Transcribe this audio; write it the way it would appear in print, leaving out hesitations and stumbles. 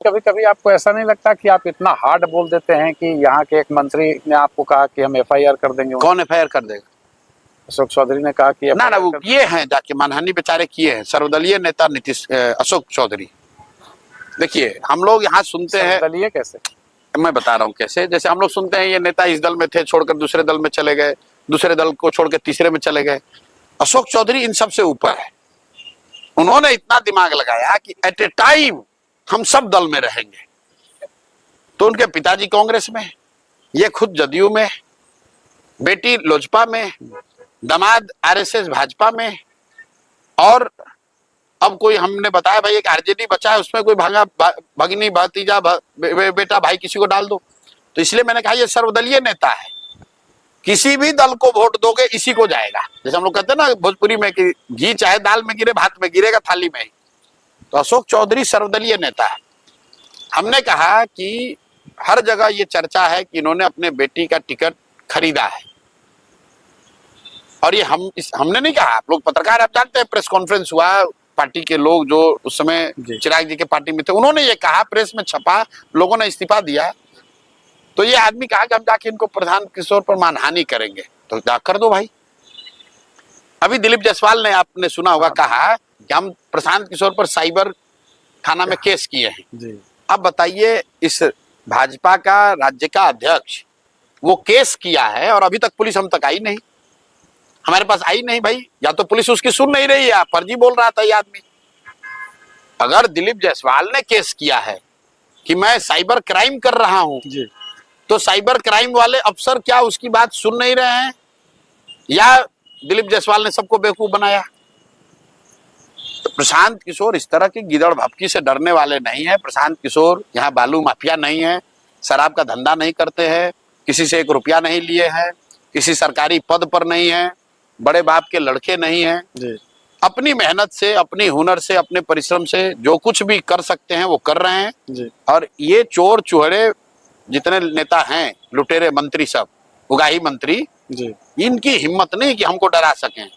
कभी कभी आपको ऐसा नहीं लगता कि आप इतना हार्ड बोल देते हैं कि यहाँ के एक मंत्री ने आपको कहा कि हम एफआईआर कर देंगे? कौन एफआईआर कर देगा? अशोक चौधरी ने कहा कि ना वो किए हैं, जाके मानहानि बेचारे किए हैं। सर्वदलीय नेता नीतीश अशोक चौधरी, देखिए हम लोग यहाँ सुनते हैं, सर्वदलीय कैसे? मैं बता रहा हूँ कैसे। जैसे हम लोग सुनते हैं ये नेता इस दल में थे, छोड़कर दूसरे दल में चले गए, दूसरे दल को छोड़कर तीसरे में चले गए। अशोक चौधरी इन सब से ऊपर है। उन्होंने इतना दिमाग लगाया कि एट ए टाइम हम सब दल में रहेंगे। तो उनके पिताजी कांग्रेस में, ये खुद जदयू में, बेटी लोजपा में, दामाद आरएसएस भाजपा में, और अब कोई हमने बताया भाई एक आरजेडी बचा है, उसमें कोई भागा भगिनी भतीजा बेटा भाई किसी को डाल दो। तो इसलिए मैंने कहा ये सर्वदलीय नेता है, किसी भी दल को वोट दोगे इसी को जाएगा। जैसे हम लोग कहते हैं ना भोजपुरी में कि घी चाहे दाल में गिरे भात में गिरेगा थाली में ही। तो अशोक चौधरी सर्वदलीय नेता है। हमने कहा कि हर जगह ये चर्चा है कि इन्होंने अपने बेटी का टिकट खरीदा है, और ये हमने नहीं कहा, आप लोग पत्रकार आप जानते हैं, प्रेस कॉन्फ्रेंस हुआ, पार्टी के लोग जो उस समय चिराग जी के पार्टी में थे उन्होंने ये कहा, प्रेस में छपा, लोगों ने इस्तीफा दिया। तो ये आदमी कहा कि हम जाके इनको प्रशांत किशोर पर मानहानि करेंगे, तो जा कर दो भाई। अभी दिलीप जायसवाल ने, आपने सुना होगा, कहा कि हम प्रशांत किशोर पर साइबर थाना में केस किए हैं। अब बताइए, इस भाजपा का राज्य का अध्यक्ष वो केस किया है और अभी तक पुलिस हम तक आई नहीं, हमारे पास आई नहीं भाई। या तो पुलिस उसकी सुन नहीं रही है, फर्जी बोल रहा था ये आदमी। अगर दिलीप जायसवाल ने केस किया है कि मैं साइबर क्राइम कर रहा हूं, तो साइबर क्राइम वाले अफसर क्या उसकी बात सुन नहीं रहे हैं, या दिलीप जायसवाल ने सबको बेवकूफ बनाया? तो प्रशांत किशोर इस तरह की गिदड़ भपकी से डरने वाले नहीं है। प्रशांत किशोर यहाँ बालू माफिया नहीं है, शराब का धंधा नहीं करते हैं, किसी से 1 रुपया नहीं लिए हैं, किसी सरकारी पद पर नहीं है, बड़े बाप के लड़के नहीं हैं। अपनी मेहनत से, अपनी हुनर से, अपने परिश्रम से जो कुछ भी कर सकते हैं वो कर रहे हैं। और ये चोर चुहड़े जितने नेता हैं, लुटेरे मंत्री सब, उगाही मंत्री, इनकी हिम्मत नहीं कि हमको डरा सकें।